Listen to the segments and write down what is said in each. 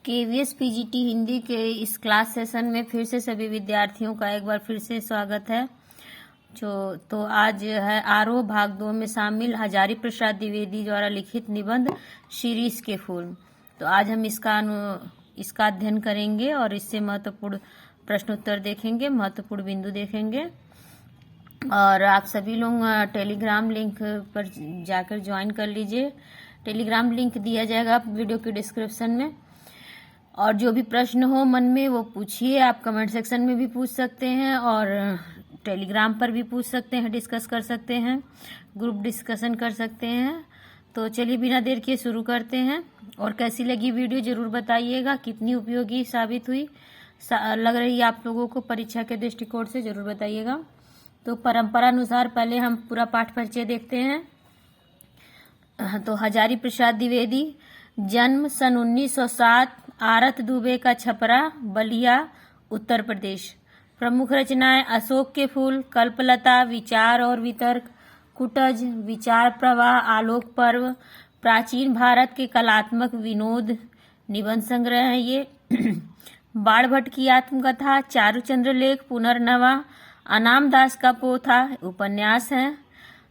KVS PGT Hindi के इस class session में फिर से सभी विद्यार्थियों का एक बार फिर से स्वागत है। तो आज है आरोह भाग 2 में शामिल हजारी प्रसाद द्विवेदी द्वारा लिखित निबंध शिरीष के फूल। तो आज हम इसका अध्ययन करेंगे और इससे महत्वपूर्ण प्रश्नोत्तर देखेंगे, महत्वपूर्ण बिंदु देखेंगे। और आप सभी लोग टेलीग्राम लिंक पर जाकर ज्वाइन कर लीजिए। टेलीग्राम लिंक दिया जाएगा वीडियो के डिस्क्रिप्शन में। और जो भी प्रश्न हो मन में वो पूछिए, आप कमेंट सेक्शन में भी पूछ सकते हैं और टेलीग्राम पर भी पूछ सकते हैं, डिस्कस कर सकते हैं, ग्रुप डिस्कशन कर सकते हैं। तो चलिए बिना देर किए शुरू करते हैं। और कैसी लगी वीडियो जरूर बताइएगा, कितनी उपयोगी साबित हुई लग रही है आप लोगों को परीक्षा के दृष्टिकोण से, जरूर बताइएगा। तो परंपरा अनुसार पहले हम पूरा पाठ परिचय देखते हैं। तो हजारी प्रसाद द्विवेदी, जन्म सन 1907, आरत दुबे का छपरा, बलिया, उत्तर प्रदेश। प्रमुख रचनाएं अशोक के फूल, कल्पलता, विचार और वितर्क, कुटज, विचार प्रवाह, आलोक पर्व, प्राचीन भारत के कलात्मक विनोद, निबंध संग्रह है ये। बाणभट्ट की आत्मकथा, चारुचंद्र लेख, पुनर्नवा, अनाम दास का पोथा, उपन्यास है।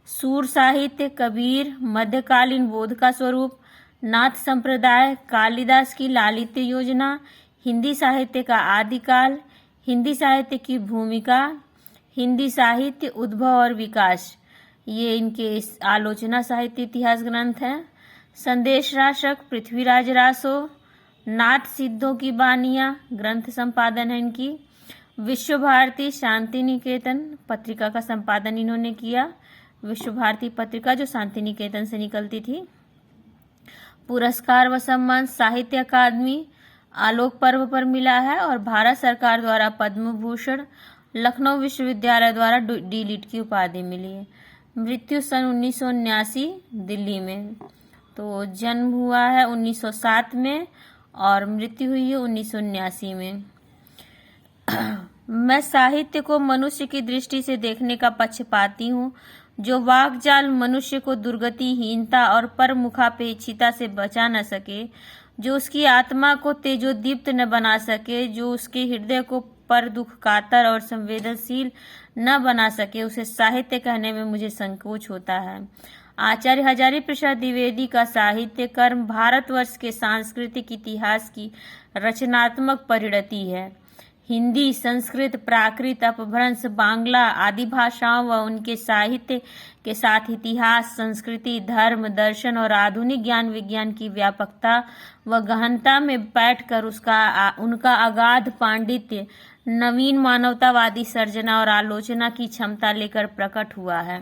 सूर साहित्य, कबीर, मध्यकालीन बोध का स्वरूप, नाथ संप्रदाय, कालिदास की लालित्य योजना, हिंदी साहित्य का आदिकाल, हिंदी साहित्य की भूमिका, हिंदी साहित्य उद्भव और विकास, ये इनके इस आलोचना साहित्य इतिहास ग्रंथ है। संदेश राशक, पृथ्वीराज रासो, नाथ सिद्धों की बानियां, ग्रंथ संपादन है इनकी। विश्व भारती शांति निकेतन पत्रिका का संपादन इन्होंने किया। विश्व भारती पत्रिका जो शांति निकेतन से निकलती थी। पुरस्कार व सम्मान, साहित्य अकादमी आलोक पर्व पर मिला है और भारत सरकार द्वारा पद्म भूषण, लखनऊ विश्वविद्यालय द्वारा डीलिट की उपाधि मिली है। मृत्यु सन 1979 दिल्ली में। तो जन्म हुआ है 1907 में और मृत्यु हुई है 1979 में। मैं साहित्य को मनुष्य की दृष्टि से देखने का पक्षपाती हूँ, जो वाकजाल मनुष्य को दुर्गति, हीनता और परमुखापेक्षिता से बचा न सके, जो उसकी आत्मा को तेजोदीप्त न बना सके, जो उसके हृदय को पर दुख कातर और संवेदनशील न बना सके, उसे साहित्य कहने में मुझे संकोच होता है। आचार्य हजारी प्रसाद द्विवेदी का साहित्य कर्म भारतवर्ष के सांस्कृतिक इतिहास की रचनात्मक परिणति है। हिंदी, संस्कृत, प्राकृत, अपभ्रंश, बांग्ला आदि भाषाओं व उनके साहित्य के साथ इतिहास, संस्कृति, धर्म, दर्शन और आधुनिक ज्ञान विज्ञान की व्यापकता व गहनता में बैठकर उनका अगाध पांडित्य नवीन मानवतावादी सर्जना और आलोचना की क्षमता लेकर प्रकट हुआ है।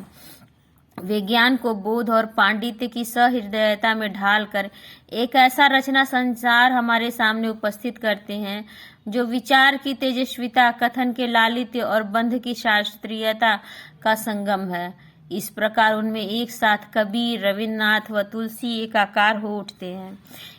विज्ञान को बोध और पांडित्य की सहृदयता में ढालकर एक ऐसा रचना संसार हमारे सामने उपस्थित करते हैं जो विचार की तेजस्विता, कथन के लालित्य और बंध की शास्त्रीयता का संगम है। इस प्रकार उनमें एक साथ कबीर, रविन्द्रनाथ व तुलसी एकाकार हो उठते हैं।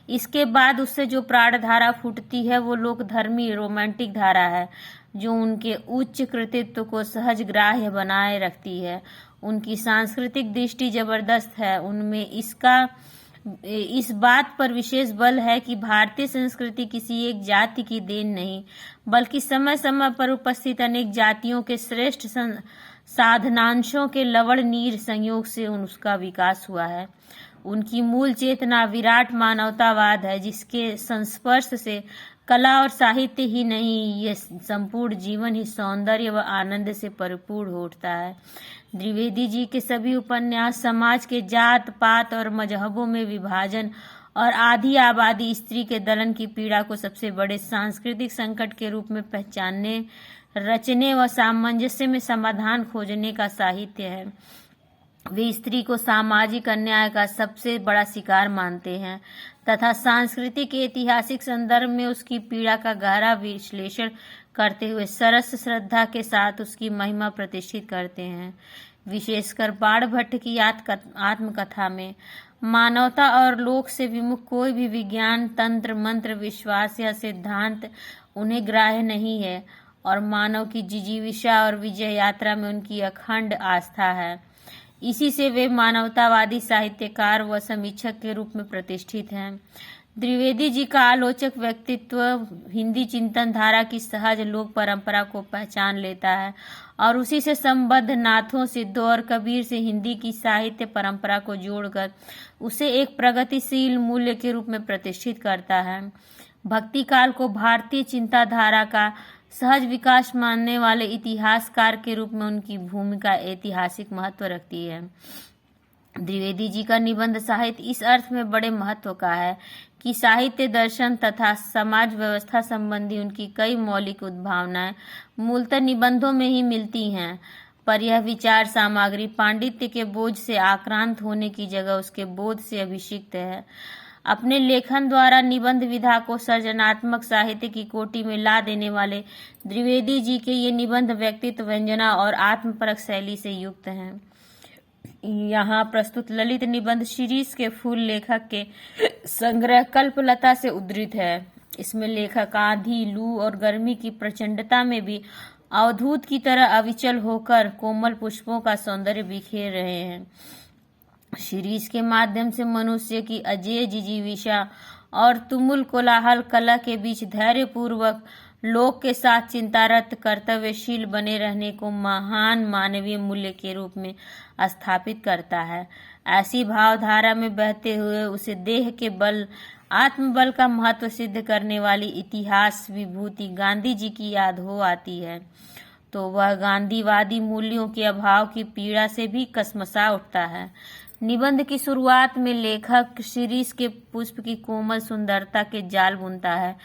इसके बाद उससे जो प्राणधारा फूटती है वो लोकधर्मी रोमांटिक धारा है, जो उनके उच्च कृतित्व को सहज ग्राह्य बनाए रखती है। उनकी सांस्कृतिक दृष्टि जबरदस्त है। उनमें इस बात पर विशेष बल है कि भारतीय संस्कृति किसी एक जाति की देन नहीं, बल्कि समय समय पर उपस्थित अनेक जातियों के श्रेष्ठ साधनांशों के लवण नीर संयोग से उसका विकास हुआ है। उनकी मूल चेतना विराट मानवतावाद है, जिसके संस्पर्श से कला और साहित्य ही नहीं, यह संपूर्ण जीवन ही सौंदर्य व आनंद से परिपूर्ण हो उठता है। द्विवेदी जी के सभी उपन्यास समाज के जात पात और मजहबों में विभाजन और आधी आबादी स्त्री के दलन की पीड़ा को सबसे बड़े सांस्कृतिक संकट के रूप में पहचानने, रचने व सामंजस्य में समाधान खोजने का साहित्य है। वे स्त्री को सामाजिक अन्याय का सबसे बड़ा शिकार मानते हैं तथा सांस्कृतिक ऐतिहासिक संदर्भ में उसकी पीड़ा का गहरा विश्लेषण करते हुए सरस श्रद्धा के साथ उसकी महिमा प्रतिष्ठित करते हैं। विशेषकर बाणभट्ट की आत्मकथा में मानवता और लोक से विमुख कोई भी विज्ञान, तंत्र, मंत्र, विश्वास या सिद्धांत उन्हें ग्राह्य नहीं है और मानव की जिजीविषा और विजय यात्रा में उनकी अखंड आस्था है। इसी से वे मानवतावादी साहित्यकार व समीक्षक के रूप में प्रतिष्ठित हैं। द्विवेदी जी का आलोचक व्यक्तित्व हिंदी चिंतन धारा की सहज लोक परंपरा को पहचान लेता है और उसी से संबद्ध नाथों, सिद्धों और कबीर से हिंदी की साहित्य परंपरा को जोड़कर उसे एक प्रगतिशील मूल्य के रूप में प्रतिष्ठित करता है। भक्ति काल को भारतीय चिंताधारा का सहज विकास मानने वाले इतिहासकार के रूप में उनकी भूमिका ऐतिहासिक महत्व रखती है। द्विवेदी जी का निबंध साहित्य इस अर्थ में बड़े महत्व का है कि साहित्य, दर्शन तथा समाज व्यवस्था संबंधी उनकी कई मौलिक उद्भावनाएं मूलतः निबंधों में ही मिलती हैं, पर यह विचार सामग्री पांडित्य के बोझ से आक्रांत होने की जगह उसके बोध से अभिषिक्त है। अपने लेखन द्वारा निबंध विधा को सृजनात्मक साहित्य की कोटि में ला देने वाले द्विवेदी जी के ये निबंध व्यक्तित्व, व्यंजना और आत्मपरक शैली से युक्त हैं। यहाँ प्रस्तुत ललित निबंध शिरीष के फूल लेखक के संग्रह कल्पलता से उद्धृत है। इसमें लेखक आंधी, लू और गर्मी की प्रचंडता में भी अवधूत की तरह अविचल होकर कोमल पुष्पों का सौंदर्य बिखेर रहे हैं। शिरीष के माध्यम से मनुष्य की अजेय जिजीविषा और तुमुल कोलाहल कला के बीच धैर्य पूर्वक लोक के साथ चिंतारत कर्तव्यशील बने रहने को महान मानवीय मूल्य के रूप में स्थापित करता है। ऐसी भावधारा में बहते हुए उसे देह के बल, आत्मबल का महत्व सिद्ध करने वाली इतिहास विभूति गांधी जी की याद हो आती है, तो वह गांधीवादी मूल्यों के अभाव की पीड़ा से भी कसमसा उठता है। निबंध की शुरुआत में लेखक शिरीष के पुष्प की कोमल सुंदरता के जाल बुनता है,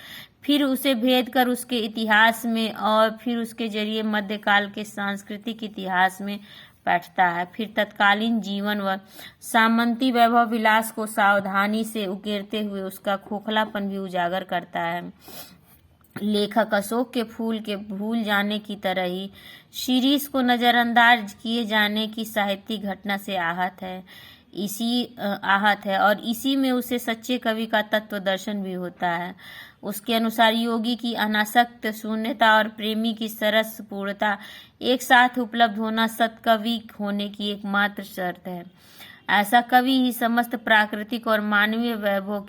फिर उसे भेद कर उसके इतिहास में और फिर उसके जरिए मध्यकाल के सांस्कृतिक इतिहास में बैठता है। फिर तत्कालीन जीवन व सामंती वैभव विलास को सावधानी से उकेरते हुए उसका खोखलापन भी उजागर करता है। लेखक अशोक के फूल के भूल जाने की तरह ही शिरीष को नजरअंदाज किए जाने की साहित्यिक घटना से आहत है और इसी में उसे सच्चे कवि का तत्व दर्शन भी होता है। उसके अनुसार योगी की अनासक्त शून्यता और प्रेमी की सरस पूर्णता एक साथ उपलब्ध होना सत्कवि होने की एकमात्र शर्त है। ऐसा कवि ही समस्त प्राकृतिक और मानवीय वैभव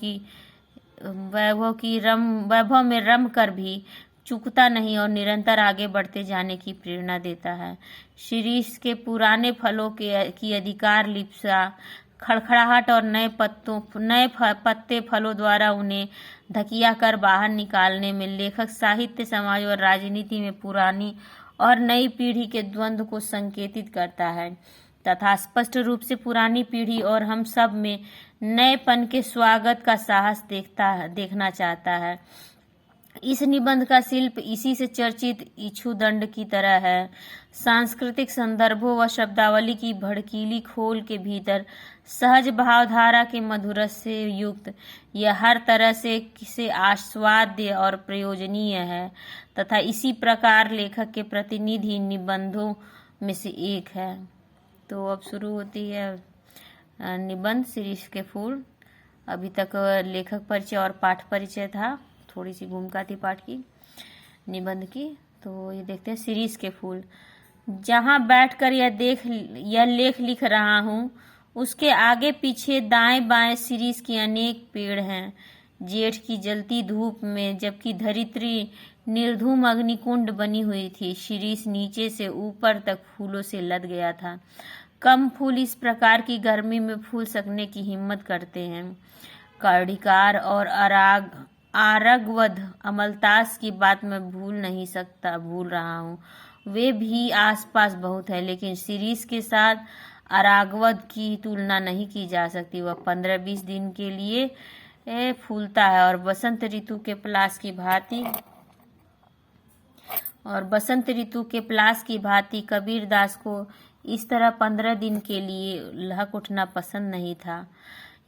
में रम कर भी चूकता नहीं और निरंतर आगे बढ़ते जाने की प्रेरणा देता है। शिरीष के पुराने फलों की अधिकार लिप्सा, खड़खड़ाहट और नए पत्ते फलों द्वारा उन्हें धकिया कर बाहर निकालने में लेखक साहित्य, समाज और राजनीति में पुरानी और नई पीढ़ी के द्वंद्व को संकेतित करता है तथा स्पष्ट रूप से पुरानी पीढ़ी और हम सब में नएपन के स्वागत का साहस देखना चाहता है। इस निबंध का शिल्प इसी से चर्चित इक्षुदंड की तरह है। सांस्कृतिक संदर्भों व शब्दावली की भड़कीली खोल के भीतर सहज भावधारा के मधुरस से युक्त यह हर तरह से आस्वाद्य और प्रयोजनीय है तथा इसी प्रकार लेखक के प्रतिनिधि निबंधों में से एक है। तो अब शुरू होती है निबंध शिरीष के फूल। अभी तक लेखक परिचय और पाठ परिचय था, थोड़ी सी भूमिका थी पाठ की, निबंध की। तो ये देखते हैं शिरीष के फूल। जहाँ बैठकर यह लेख लिख रहा हूँ उसके आगे पीछे दाएं बाएं शिरीष के अनेक पेड़ हैं। जेठ की जलती धूप में जबकि धरित्री निर्धूम अग्निकुंड बनी हुई थी, शिरीष नीचे से ऊपर तक फूलों से लद गया था। कम फूल इस प्रकार की गर्मी में फूल सकने की हिम्मत करते हैं। कर्णिकार और आरगवध अमलतास की बात मैं भूल रहा हूँ, वे भी आसपास बहुत है, लेकिन शिरीष के साथ अरागवध की तुलना नहीं की जा सकती। वह 15-20 दिन के लिए फूलता है और बसंत ऋतु के प्लास की भांति कबीरदास को इस तरह 15 दिन के लिए लहक उठना पसंद नहीं था।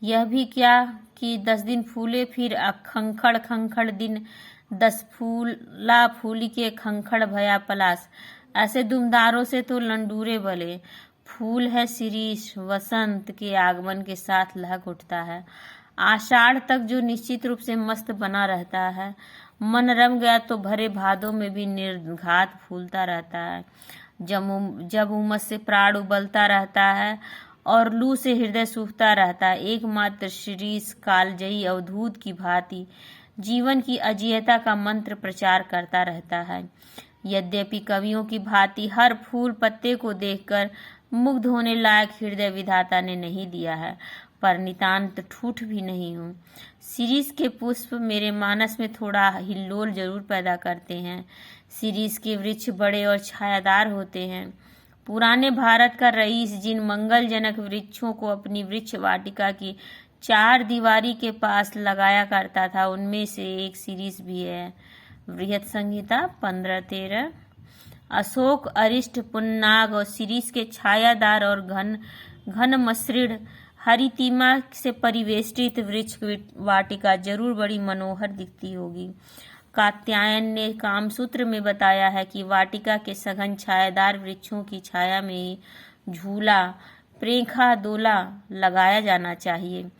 यह भी क्या कि 10 दिन फूले, फिर खंखड़ दिन 10 फूला फूली के खंखड़ भया पलास। ऐसे दुमदारों से तो लंडूरे भले। फूल है शिरीष, वसंत के आगमन के साथ लहक उठता है। आषाढ़ तक जो निश्चित रूप से मस्त बना रहता है, मन रम गया तो भरे भादों में भी निर्घात फूलता रहता है। जब उमस से प्राण उबलता रहता है और लू से हृदय सूखता रहता। एकमात्र शिरीष कालजयी अवधूत की भांति जीवन की अजेयता का मंत्र प्रचार करता रहता है। यद्यपि कवियों की भांति हर फूल पत्ते को देखकर मुग्ध होने लायक हृदय विधाता ने नहीं दिया है, पर नितांत ठूठ भी नहीं हूँ। शिरीष के पुष्प मेरे मानस में थोड़ा हिल्लोल जरूर पैदा करते हैं। शिरीष के वृक्ष बड़े और छायादार होते हैं। पुराने भारत का रईस जिन मंगलजनक वृक्षों को अपनी वृक्ष वाटिका की चार दीवारी के पास लगाया करता था, उनमें से एक शिरीष भी है। बृहत संहिता 15-13। अशोक, अरिष्ट, पुन्नाग और शिरीष के छायादार और घन मसृण हरितिमा से परिवेष्टित वृक्ष वाटिका जरूर बड़ी मनोहर दिखती होगी। कात्यायन ने कामसूत्र में बताया है कि वाटिका के सघन छायादार वृक्षों की छाया में ही झूला, प्रेखा, दोला लगाया जाना चाहिए।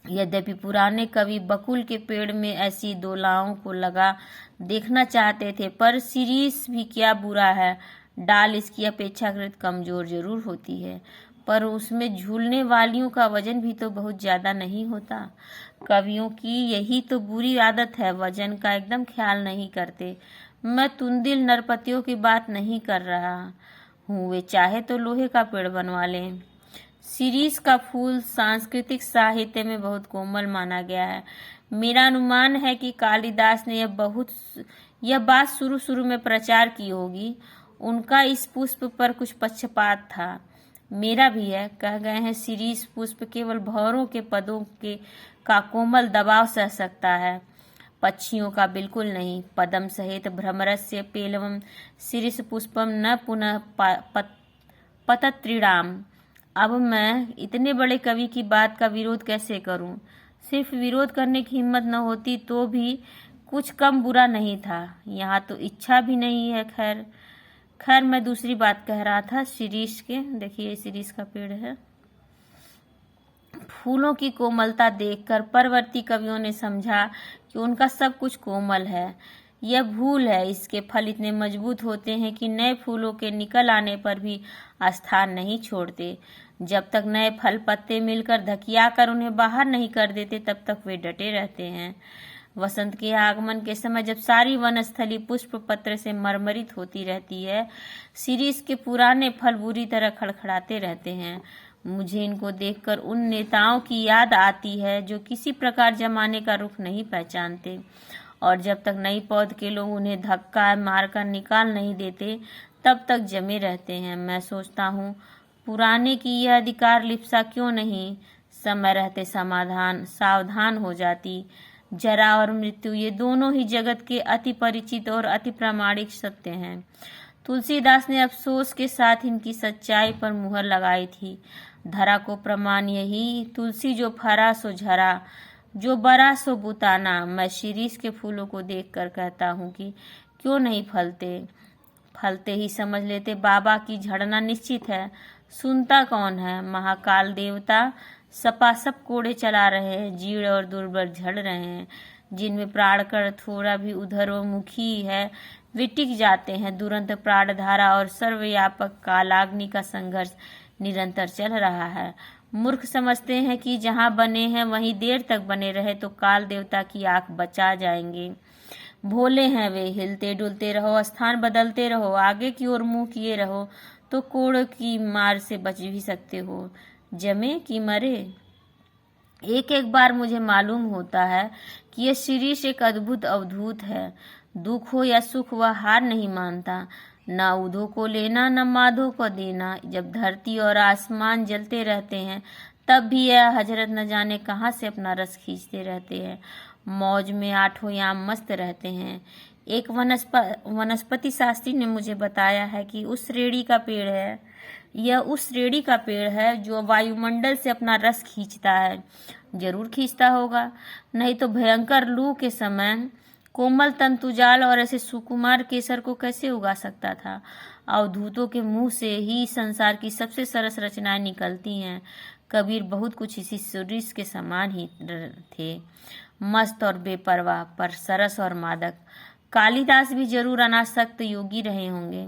यद्यपि पुराने कवि बकुल के पेड़ में ऐसी दोलाओं को लगा देखना चाहते थे, पर शिरीष भी क्या बुरा है। डाल इसकी अपेक्षाकृत कमजोर जरूर होती है, पर उसमें झूलने वालियों का वजन भी तो बहुत ज्यादा नहीं होता। कवियों की यही तो बुरी आदत है, वजन का एकदम ख्याल नहीं करते। मैं तुंदिल नरपतियों की बात नहीं कर रहा हूँ, वे चाहे तो लोहे का पेड़ बनवा लें। शिरीष का फूल सांस्कृतिक साहित्य में बहुत कोमल माना गया है। मेरा अनुमान है कि कालिदास ने यह बात शुरू में प्रचार की होगी। उनका इस पुष्प पर कुछ पक्षपात था, मेरा भी है। कह गए हैं शिरीष पुष्प केवल भौरों के पदों का कोमल दबाव सह सकता है, पक्षियों का बिल्कुल नहीं। पदम सहित भ्रमरस्य पेलवम शिरीष पुष्पम न पुनः पतत्रिणाम। अब मैं इतने बड़े कवि की बात का विरोध कैसे करूं? सिर्फ विरोध करने की हिम्मत न होती तो भी कुछ कम बुरा नहीं था। यहाँ तो इच्छा भी नहीं है। खैर मैं दूसरी बात कह रहा था शिरीष के। देखिए शिरीष का पेड़ है। फूलों की कोमलता देखकर परवर्ती कवियों ने समझा कि उनका सब कुछ कोमल है। यह भूल है। इसके फल इतने मजबूत होते हैं कि नए फूलों के निकल आने पर भी स्थान नहीं छोड़ते। जब तक नए फल पत्ते मिलकर धकियाकर उन्हें बाहर नहीं कर देते, तब तक वे डटे रहते हैं। वसंत के आगमन के समय जब सारी वनस्थली पुष्प पत्र से मरमरित होती रहती है, शिरीष के पुराने फल बुरी तरह खड़खड़ाते रहते हैं। मुझे इनको देखकर उन नेताओं की याद आती है जो किसी प्रकार जमाने का रुख नहीं पहचानते, और जब तक नई पौध के लोग उन्हें धक्का मारकर निकाल नहीं देते, तब तक जमे रहते हैं। मैं सोचता हूँ पुराने की यह अधिकार लिप्सा क्यों नहीं समय रहते सावधान हो जाती। जरा और मृत्यु ये दोनों ही जगत के अति परिचित और अति प्रामाणिक सत्य हैं। तुलसीदास ने अफसोस के साथ इनकी सच्चाई पर मुहर लगाई थी। धरा को प्रमाण यही, तुलसी जो फरा सो झरा, जो बरा सो बुताना। मैं शिरीष के फूलों को देखकर कहता हूँ कि क्यों नहीं फलते ही समझ लेते बाबा की झड़ना निश्चित है। सुनता कौन है? महाकाल देवता सपासप कोड़े चला रहे हैं, जीर्ण और दुर्बल झड़ रहे हैं। जिनमें प्राणकण थोड़ा भी उधरोमुखी है वे टिक जाते हैं। दुरंत प्राणधारा और सर्वव्यापक कालाग्नि का संघर्ष निरंतर चल रहा है। मूर्ख समझते हैं कि जहाँ बने हैं वहीं देर तक बने रहे तो काल देवता की आंख बचा जाएंगे। भोले हैं वे, हिलते डुलते रहो, स्थान बदलते रहो, आगे की ओर मुंह किए रहो तो कोड़ की मार से बच भी सकते हो, जमे कि मरे। एक बार मुझे मालूम होता है कि यह शिरीष एक अद्भुत अवधूत है। दुख हो या सुख वह हार नहीं मानता, न उधो को लेना न माधो को देना। जब धरती और आसमान जलते रहते हैं तब भी यह हजरत न जाने कहाँ से अपना रस खींचते रहते हैं। मौज में आठों याम मस्त रहते हैं। एक वनस्पति शास्त्री ने मुझे बताया है कि उस रेड़ी का पेड़ है, यह उस रेड़ी का पेड़ है जो वायुमंडल से अपना रस खींचता है। जरूर खींचता होगा, नहीं तो भयंकर लू के समय कोमल तंतुजाल और ऐसे सुकुमार केसर को कैसे उगा सकता था। अवधूतों के मुंह से ही संसार की सबसे सरस रचनाएं निकलती हैं। कबीर बहुत कुछ इसी शिरीष के समान ही थे, मस्त और बेपरवाह पर सरस और मादक। कालिदास भी जरूर अनासक्त योगी रहे होंगे।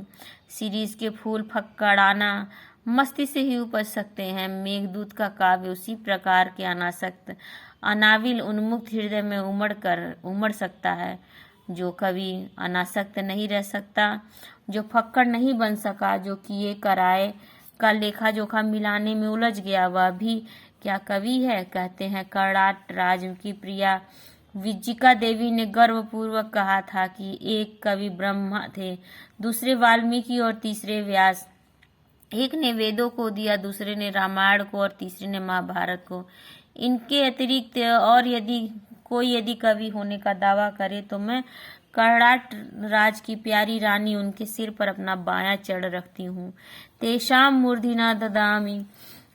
शिरीष के फूल फक्कड़ाना मस्ती से ही उपज सकते हैं। मेघदूत का काव्य उसी प्रकार के अनासक्त अनाविल उन्मुक्त हृदय में उमड़ सकता है। जो कभी अनासक्त नहीं रह सकता, जो फक्कड़ नहीं बन सका, जो किए कराए का लेखा जोखा मिलाने में उलझ गया, वह भी क्या कवि है। कहते हैं कर्णाट राज की प्रिया विजिका देवी ने गर्वपूर्वक कहा था कि एक कवि ब्रह्मा थे, दूसरे वाल्मीकि और तीसरे व्यास। एक ने वेदों को दिया, दूसरे ने रामायण को और तीसरे ने महाभारत को। इनके अतिरिक्त और यदि कवि होने का दावा करे तो मैं कर्णाट राज की प्यारी रानी उनके सिर पर अपना बायां चढ़ रखती हूँ। तेषाम मूर्धिना ददामि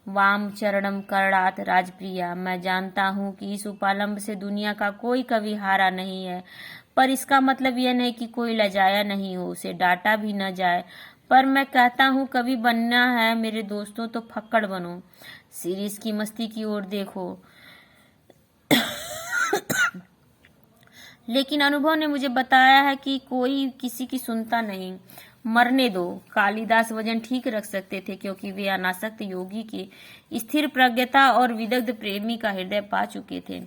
वाम चरणम कर्णात राजप्रिया। मैं जानता हूँ कि इस उपालंब से दुनिया का कोई कवि हारा नहीं है, पर इसका मतलब यह नहीं कि कोई लजाया नहीं हो, उसे डांटा भी न जाए। पर मैं कहता हूँ कवि बनना है मेरे दोस्तों तो फक्कड़ बनो, सीरीज की मस्ती की ओर देखो। लेकिन अनुभव ने मुझे बताया है कि कोई किसी की सुनता नहीं। मरने दो। कालिदास वजन ठीक रख सकते थे क्योंकि वे अनासक्त योगी की स्थिर प्रज्ञता और विदग्ध प्रेमी का हृदय पा चुके थे।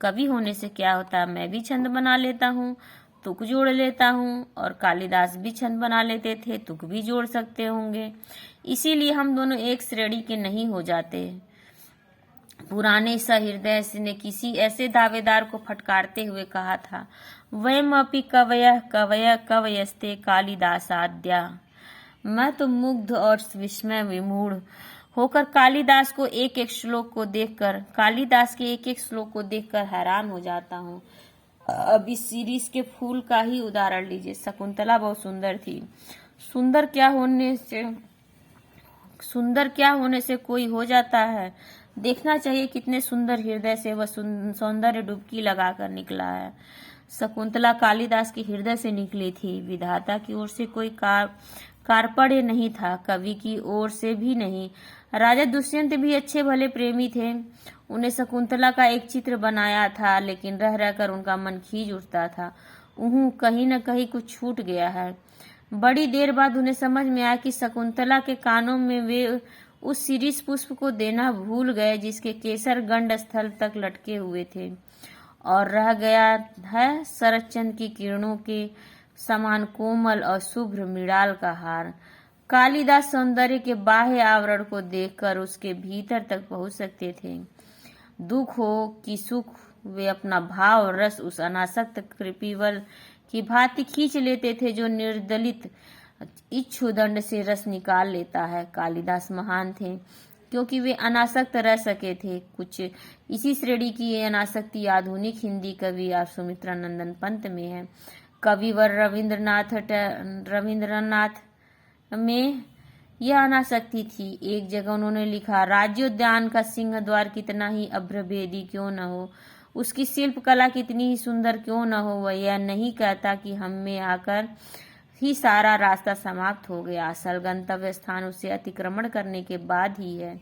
कवि होने से क्या होता, मैं भी छंद बना लेता हूँ, तुक जोड़ लेता हूँ, और कालिदास भी छंद बना लेते थे, तुक भी जोड़ सकते होंगे। इसीलिए हम दोनों एक श्रेणी के नहीं हो जाते। पुराने सहृदय ने किसी ऐसे दावेदार को फटकारते हुए कहा था, वयमपि कवयः कवयः कवयस्ते कालिदासाद्या। मैं तो मुग्ध और विस्मय विमूढ़ होकर कालिदास के एक एक श्लोक को देखकर हैरान हो जाता हूँ। अब इस सीरीज के फूल का ही उदाहरण लीजिए। शकुंतला बहुत सुंदर थी। सुंदर क्या होने से कोई हो जाता है। देखना चाहिए कितने सुंदर हृदय से वह सौंदर्य डुबकी लगाकर निकला है। शकुंतला कालिदास के हृदय से निकली थी। विधाता की ओर से कोई कार्पण्य नहीं था, कवि की ओर से भी नहीं। राजा दुष्यंत भी अच्छे भले प्रेमी थे। उन्हें शकुंतला का एक चित्र बनाया था, लेकिन रह रहकर उनका मन खींच उठता था। कहीं न कहीं कुछ छूट गया है। बड़ी देर बाद उन्हें समझ में आया कि शकुंतला के कानों में वे उस शिरीष पुष्प को देना भूल गए जिसके केसर गंड स्थल तक लटके हुए थे, और रह गया है शरदचंद्र की किरणों के समान कोमल और शुभ्र मृणाल का हार। कालिदास सौंदर्य के बाह्य आवरण को देखकर उसके भीतर तक पहुंच सकते थे। दुख हो कि सुख, वे अपना भाव रस उस अनासक्त कृपिवल की भांति खींच लेते थे जो निर्दलित इच्छुदंड से रस निकाल लेता है। कालिदास महान थे क्योंकि वे अनासक्त रह सके थे। कुछ इसी श्रेणी की ये अनासक्ति आधुनिक हिंदी कवि और सुमित्रानंदन पंत में है। कविवर रविंद्रनाथ में यह अनासक्ति थी। एक जगह उन्होंने लिखा, राज्योद्यान का सिंह द्वार कितना ही अभ्रभेदी क्यों न हो, उसकी शिल्प कला कितनी ही सुंदर क्यों न हो, वह यह नहीं कहता कि हम में आकर ही सारा रास्ता समाप्त हो गया। असल गंतव्य स्थान उसे अतिक्रमण करने के बाद ही है।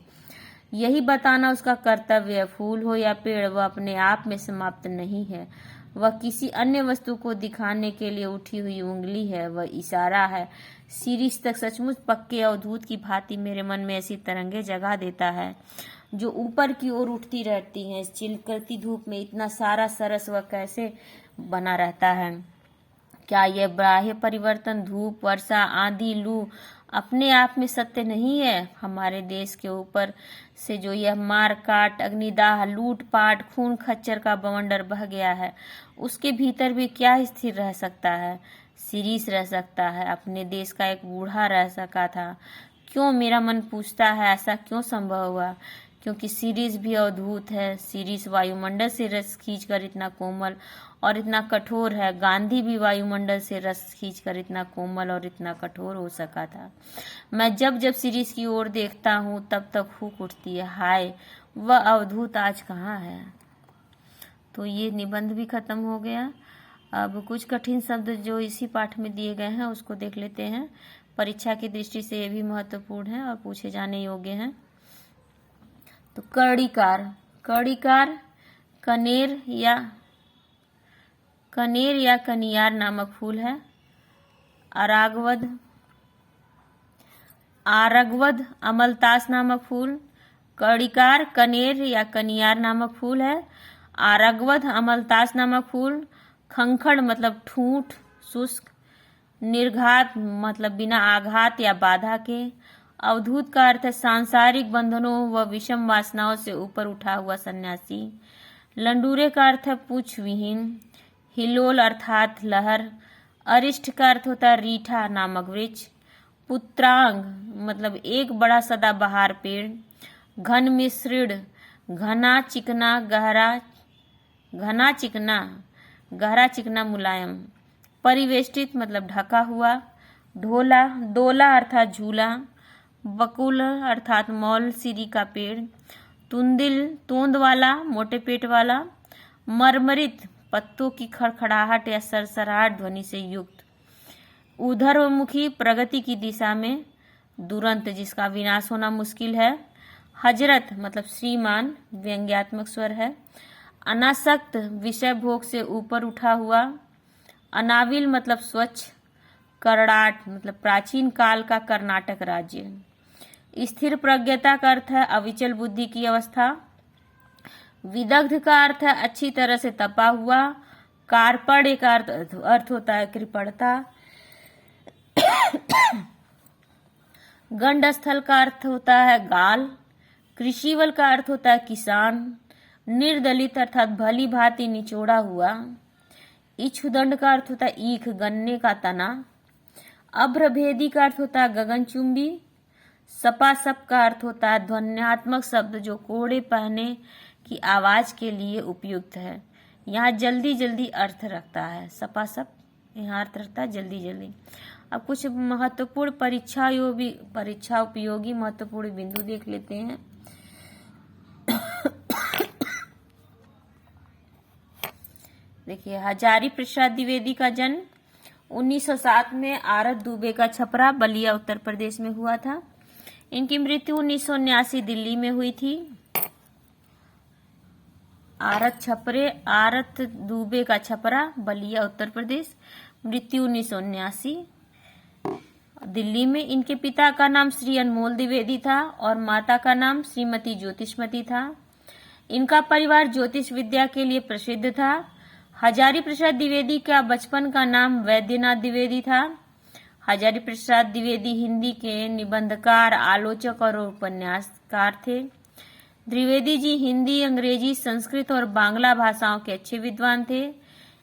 यही बताना उसका कर्तव्य है। फूल हो या पेड़, वह अपने आप में समाप्त नहीं है। वह किसी अन्य वस्तु को दिखाने के लिए उठी हुई उंगली है, वह इशारा है। शीरीष तक सचमुच पक्के अवधूत की भांति मेरे मन में ऐसी तरंगे जगा देता है जो ऊपर की ओर उठती रहती हैं। इस चिलकती धूप में इतना सारा सरस वह कैसे बना रहता है। क्या यह बाह्य परिवर्तन, धूप, वर्षा, आंधी, लू अपने आप में सत्य नहीं है? हमारे देश के ऊपर से जो यह मार काट, अग्निदाह, लूट पाट, खून खच्चर का बवंडर बह गया है, उसके भीतर भी क्या स्थिर रह सकता है? शिरीष रह सकता है। अपने देश का एक बूढ़ा रह सका था। क्यों, मेरा मन पूछता है, ऐसा क्यों संभव हुआ? क्योंकि शिरीष भी अवधूत है। शिरीष वायुमंडल से रस खींचकर इतना कोमल और इतना कठोर है। गांधी भी वायुमंडल से रस खींचकर इतना कोमल और इतना कठोर हो सका था। मैं जब जब शिरीष की ओर देखता हूँ तब तक हुक उठती है, हाय वह अवधूत आज कहाँ है। तो ये निबंध भी खत्म हो गया। अब कुछ कठिन शब्द जो इसी पाठ में दिए गए हैं उसको देख लेते हैं। परीक्षा की दृष्टि से ये भी महत्वपूर्ण है और पूछे जाने योग्य हैं। तो कर्णिकार, कर्णिकार कनेर या कनियार नामक फूल है। अरागवद आरगवध अमलतास नामक फूल। कड़िकार कनेर या कनियार नामक फूल है। आरगवध अमलतास नामक फूल। खंखड़ मतलब ठूंठ शुष्क। निर्घात मतलब बिना आघात या बाधा के। अवधूत का अर्थ है सांसारिक बंधनों व विषम वासनाओं से ऊपर उठा हुआ सन्यासी। लंडूरे का अर्थ है पूछ विहीन। हिलोल अर्थात लहर। अरिष्ट का अर्थ होता है रीठा नामक वृक्ष। पुत्रांग मतलब एक बड़ा सदाबहार पेड़। घन मिश्रिण घना चिकना गहरा चिकना मुलायम। परिवेष्टित मतलब ढका हुआ। ढोला डोला अर्थात झूला। बकुल अर्थात मौल सीरी का पेड़। तुंदिल तोंद वाला मोटे पेट वाला। मरमरित पत्तों की खड़खड़ाहट या सरसराहट ध्वनि से युक्त। ऊर्ध्वमुखी प्रगति की दिशा में। दुरंत जिसका विनाश होना मुश्किल है। हजरत मतलब श्रीमान व्यंग्यात्मक स्वर है। अनासक्त विषय भोग से ऊपर उठा हुआ। अनाविल मतलब स्वच्छ। करड़ाट मतलब प्राचीन काल का कर्नाटक राज्य। स्थिर प्रज्ञता का अर्थ है अविचल बुद्धि की अवस्था। विदग्ध का अर्थ है अच्छी तरह से तपा हुआ। कार्पण्य का अर्थ होता है कृपणता। गंडस्थल का अर्थ होता है गाल। कृषिवल का अर्थ होता है किसान। निर्दलित अर्थात भली भांति निचोड़ा हुआ। इक्षुदंड का अर्थ होता है ईख गन्ने का तना। अभ्रभेदी का अर्थ होता है गगनचुंबी। सपासप का अर्थ होता है ध्वन्यात्मक शब्द जो कोड़े पहने की आवाज के लिए उपयुक्त है। यहाँ जल्दी जल्दी अर्थ रखता है। सपासप यहाँ अर्थ रखता है जल्दी जल्दी। अब कुछ महत्वपूर्ण परीक्षा उपयोगी महत्वपूर्ण बिंदु देख लेते हैं। देखिए हजारी प्रसाद द्विवेदी का जन्म 1907 में आरत दुबे का छपरा बलिया उत्तर प्रदेश में हुआ था। इनकी मृत्यु 1979 दिल्ली में हुई थी। आरत दुबे का छपरा बलिया उत्तर प्रदेश, मृत्यु 1979 दिल्ली में। इनके पिता का नाम श्री अनमोल द्विवेदी था और माता का नाम श्रीमती ज्योतिषमती था। इनका परिवार ज्योतिष विद्या के लिए प्रसिद्ध था। हजारी प्रसाद द्विवेदी का बचपन का नाम वैद्यनाथ द्विवेदी था। हजारी प्रसाद द्विवेदी हिंदी के निबंधकार, आलोचक और उपन्यासकार थे। द्विवेदी जी हिंदी, अंग्रेजी, संस्कृत और बांग्ला भाषाओं के अच्छे विद्वान थे।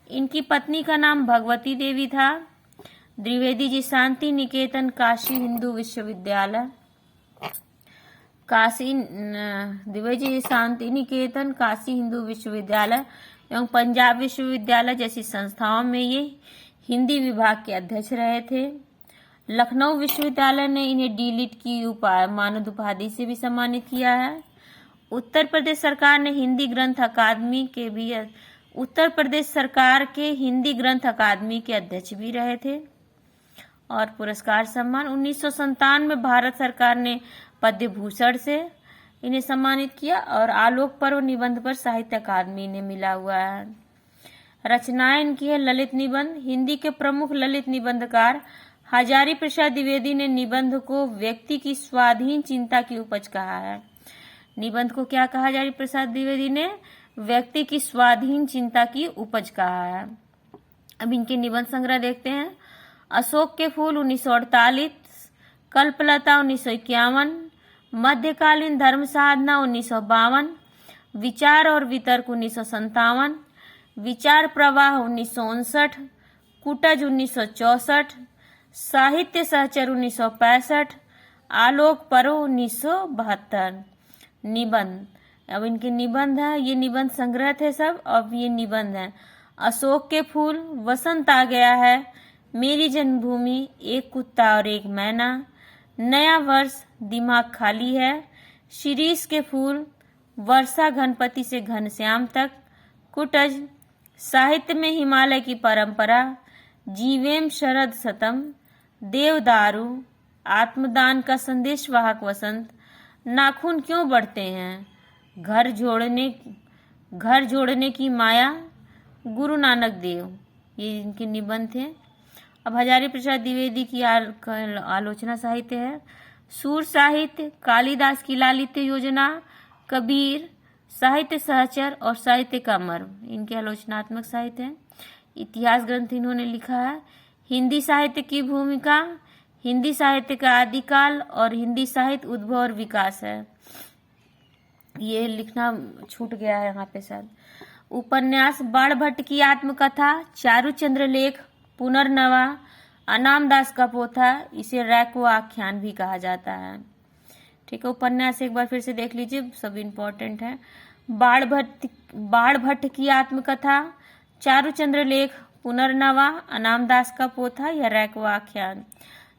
इनकी पत्नी का नाम भगवती देवी था। द्विवेदी जी शांति निकेतन काशी हिंदू विश्वविद्यालय एवं पंजाब विश्वविद्यालय जैसी संस्थाओं में ये हिंदी विभाग के अध्यक्ष रहे थे। लखनऊ विश्वविद्यालय ने इन्हें डीलिट की मानद उपाधि से भी सम्मानित किया है। उत्तर प्रदेश सरकार के हिंदी ग्रंथ अकादमी के अध्यक्ष भी रहे थे। और पुरस्कार सम्मान 1997 में भारत सरकार ने पद्म भूषण से इन्हें सम्मानित किया और आलोक पर्व निबंध पर साहित्य अकादमी ने मिला हुआ है। रचनाएं इनकी है ललित निबंध। हिंदी के प्रमुख ललित निबंधकार हजारी प्रसाद द्विवेदी ने निबंध को व्यक्ति की स्वाधीन चिंता की उपज कहा है। निबंध को क्या कहा हजारी प्रसाद द्विवेदी ने? व्यक्ति की स्वाधीन चिंता की उपज कहा है। अब इनके निबंध संग्रह देखते हैं। अशोक के फूल 1948, कल्पलता 1951, मध्यकालीन धर्म साधना 1952, विचार और वितर्क 1957, विचार प्रवाह 1959, कुटज 1964, साहित्य सहचर 1965, आलोक पर्व 1972। निबंध, अब इनके निबंध है, ये निबंध संग्रह थे सब। अब ये निबंध है। अशोक के फूल, वसंत आ गया है, मेरी जन्मभूमि, एक कुत्ता और एक मैना, नया वर्ष, दिमाग खाली है, शिरीष के फूल, वर्षा घनपति से घनश्याम तक, कुटज, साहित्य में हिमालय की परंपरा, जीवेम शरद सतम, देवदारू, आत्मदान का संदेश वाहक वसंत, नाखून क्यों बढ़ते हैं, घर जोड़ने की माया, गुरु नानक देव। ये इनके निबंध थे। अब हजारी प्रसाद द्विवेदी की आलोचना साहित्य है। सूर साहित्य, कालिदास की लालित्य योजना, कबीर, साहित्य सहचर और साहित्य का मर्म, इनके आलोचनात्मक साहित्य हैं। इतिहास ग्रंथ इन्होंने लिखा है। हिंदी साहित्य की भूमिका, हिंदी साहित्य का आदिकाल और हिंदी साहित्य उद्भव और विकास है। ये लिखना छूट गया है यहाँ पे शायद। उपन्यास, बाणभट्ट की आत्मकथा, चारुचंद्र लेख, पुनर्नवा, अनामदास का पोथा, इसे रैक्व आख्यान भी कहा जाता है। ठीक है, उपन्यास एक बार फिर से देख लीजिए, सब इम्पोर्टेंट है। बाणभट्ट की आत्मकथा, चारुचंद्र लेख, पुनर्नवा, अनामदास का पोथा या रैक्व आख्यान।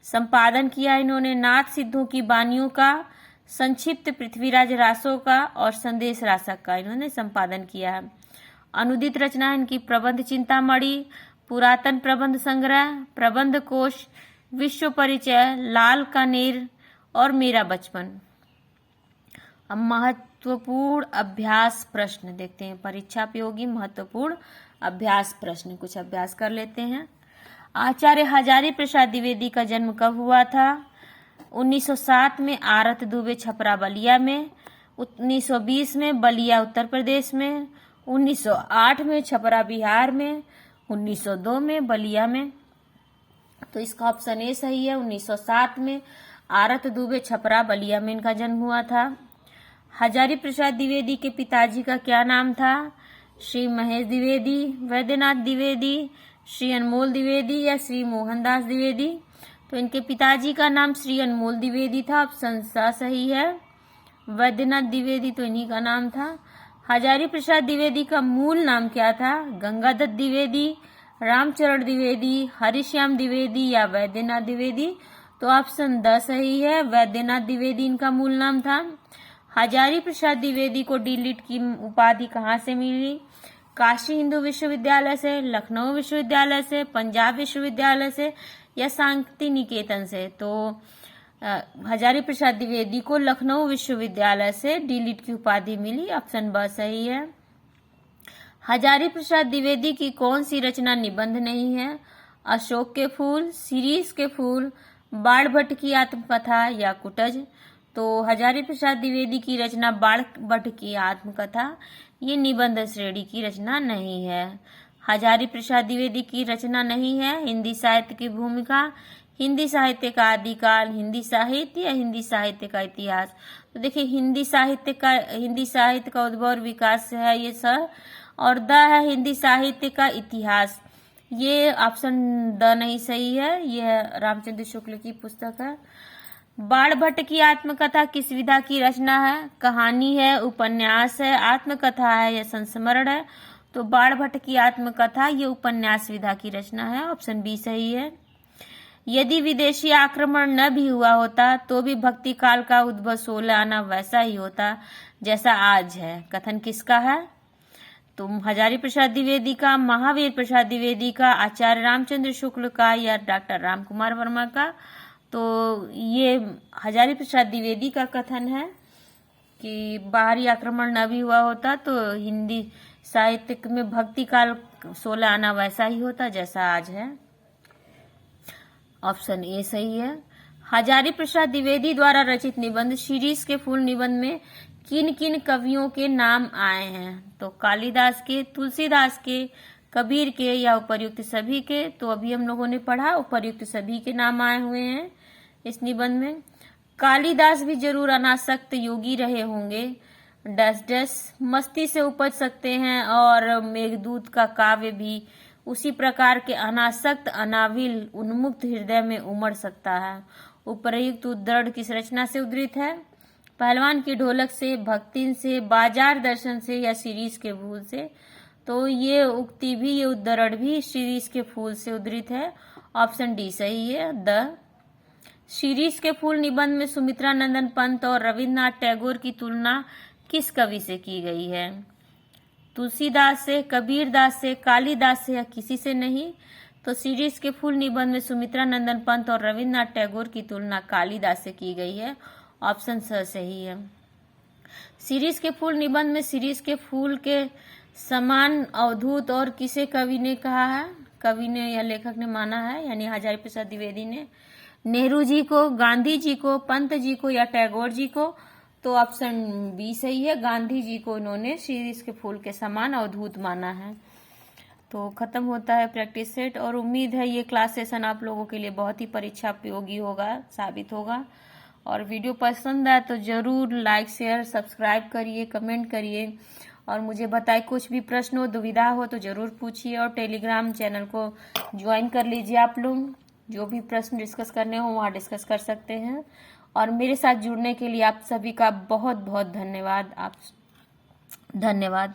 संपादन किया इन्होंने नाथ सिद्धों की बानियों का, संक्षिप्त पृथ्वीराज रासो का और संदेश रासक का इन्होंने संपादन किया है। अनुदित रचना इनकी प्रबंध चिंतामणि, पुरातन प्रबंध संग्रह, प्रबंध कोश, विश्व परिचय, लाल कानेर और मेरा बचपन। अब महत्वपूर्ण अभ्यास प्रश्न देखते हैं, परीक्षा उपयोगी महत्वपूर्ण अभ्यास प्रश्न, कुछ अभ्यास कर लेते हैं। आचार्य हजारी प्रसाद द्विवेदी का जन्म कब हुआ था? 1907 में आरत दुबे छपरा बलिया में, 1920 में बलिया उत्तर प्रदेश में, 1908 में छपरा बिहार में, 1902 में बलिया में। तो इसका ऑप्शन ए सही है, 1907 में आरत दुबे छपरा बलिया में इनका जन्म हुआ था। हजारी प्रसाद द्विवेदी के पिताजी का क्या नाम था? श्री महेश द्विवेदी, वैद्यनाथ द्विवेदी, श्री अनमोल द्विवेदी या श्री मोहनदास द्विवेदी। तो इनके पिताजी का नाम श्री अनमोल द्विवेदी था, ऑप्शन सा सही है। वैद्यनाथ द्विवेदी तो इन्हीं का नाम था। हजारी प्रसाद द्विवेदी का मूल नाम क्या था? गंगादत्त द्विवेदी, रामचरण द्विवेदी, हरिश्याम द्विवेदी या वैद्यनाथ द्विवेदी। तो ऑप्शन द सही है, वैद्यनाथ द्विवेदी इनका मूल नाम था। हजारी प्रसाद द्विवेदी को डीलिट की उपाधि कहाँ से मिली? काशी हिंदू विश्वविद्यालय से, लखनऊ विश्वविद्यालय से, पंजाब विश्वविद्यालय से या शांति निकेतन से। तो हजारी प्रसाद द्विवेदी को लखनऊ विश्वविद्यालय से डीलिट की उपाधि मिली, ऑप्शन ब सही है। हजारी प्रसाद द्विवेदी की कौन सी रचना निबंध नहीं है? अशोक के फूल, शिरीष के फूल, बाणभट्ट की आत्मकथा या कुटज। तो हजारी प्रसाद द्विवेदी की रचना बाणभट्ट की आत्मकथा, ये निबंध श्रेणी की रचना नहीं है। हजारी प्रसाद द्विवेदी की रचना नहीं है हिंदी साहित्य की भूमिका, हिंदी साहित्य का आदिकाल, हिंदी साहित्य या हिंदी साहित्य का इतिहास। तो देखिए हिंदी साहित्य का उद्भव और विकास है ये सर, और द है हिंदी साहित्य का इतिहास। ये ऑप्शन द नहीं सही है, यह रामचंद्र शुक्ल की पुस्तक है। बाणभट्ट की आत्मकथा किस विधा की रचना है? कहानी है, उपन्यास है, आत्मकथा है या संस्मरण है। तो बाणभट्ट की आत्मकथा ये उपन्यास विधा की रचना है, ऑप्शन बी सही है। यदि विदेशी आक्रमण न भी हुआ होता तो भी भक्ति काल का उद्भव 16 आना वैसा ही होता जैसा आज है, कथन किसका है? तो हजारी प्रसाद द्विवेदी का, महावीर प्रसाद द्विवेदी का, आचार्य रामचंद्र शुक्ल का या डॉक्टर रामकुमार वर्मा का। तो ये हजारी प्रसाद द्विवेदी का कथन है कि बाहरी आक्रमण न भी हुआ होता तो हिंदी साहित्य में भक्ति काल 16 आना वैसा ही होता जैसा आज है, ऑप्शन ए सही है। हजारी प्रसाद द्विवेदी द्वारा रचित निबंध शिरीष के फूल निबंध में किन किन कवियों के नाम आए हैं? तो कालिदास के, तुलसीदास के, कबीर के या उपर्युक्त सभी के। तो अभी हम लोगों ने पढ़ा उपर्युक्त सभी के नाम आए हुए हैं इस निबंध में। कालिदास भी जरूर अनासक्त योगी रहे होंगे, डस डस मस्ती से उपज सकते हैं, और मेघदूत का काव्य भी उसी प्रकार के अनासक्त, अनाविल, उन्मुक्त हृदय में उमड़ सकता है। उपर्युक्त उद्धरण किस रचना से उद्धृत है? पहलवान की ढोलक से, भक्तिन से, बाजार दर्शन से या शिरीष के फूल से। तो ये उक्ति भी, ये उद्धरण भी शिरीष के फूल से उद्धृत है, ऑप्शन डी सही है, द। शिरीष के फूल निबंध में सुमित्रा नंदन पंत और रविन्द्रनाथ टैगोर की तुलना किस कवि से की गई है? तुलसीदास से, कबीरदास से, कालिदास से या किसी से नहीं। तो शिरीष के फूल निबंध में सुमित्रा नंदन पंत और रविन्द्रनाथ टैगोर की तुलना कालिदास से की गई है, ऑप्शन स सही है। शिरीष के फूल निबंध में शिरीष के फूल के समान अवधूत और किसे कवि ने कहा है? कवि ने या लेखक ने माना है, यानी हजारी प्रसाद द्विवेदी ने। नेहरू जी को, गांधी जी को, पंत जी को या टैगोर जी को? तो ऑप्शन बी सही है, गांधी जी को इन्होंने शीश के फूल के समान अवधूत माना है। तो खत्म होता है प्रैक्टिस सेट, और उम्मीद है ये क्लास सेशन आप लोगों के लिए बहुत ही परीक्षा उपयोगी होगा, साबित होगा। और वीडियो पसंद आए तो जरूर लाइक, शेयर, सब्सक्राइब करिए, कमेंट करिए और मुझे बताइए। कुछ भी प्रश्न हो, दुविधा हो तो जरूर पूछिए, और टेलीग्राम चैनल को ज्वाइन कर लीजिए। आप लोग जो भी प्रश्न डिस्कस करने हो वहाँ डिस्कस कर सकते हैं। और मेरे साथ जुड़ने के लिए आप सभी का बहुत बहुत धन्यवाद। धन्यवाद।